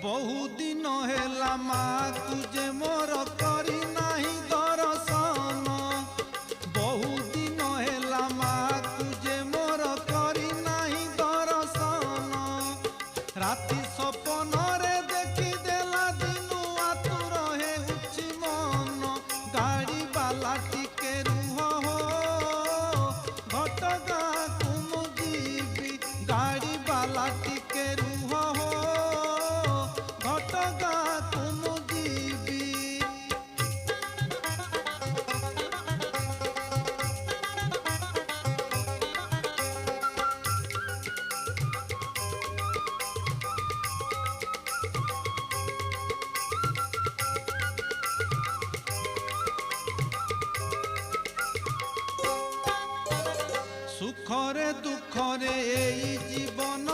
बहु दिन हेला माँ तुझे मोर करी नहीं दर्शन। बहु दिन हेला माँ तुझे मोर करी नहीं दर्शन। राति सपन रे देखी देला दिनु आतुर हे उची मन। गाड़ी बाला टिके रुह हो घटगाँ को मु जीवी। गाड़ी बाला टिके रुह हो घटगाँ को मु जीवी। सुखरे दुखरे एई जीवन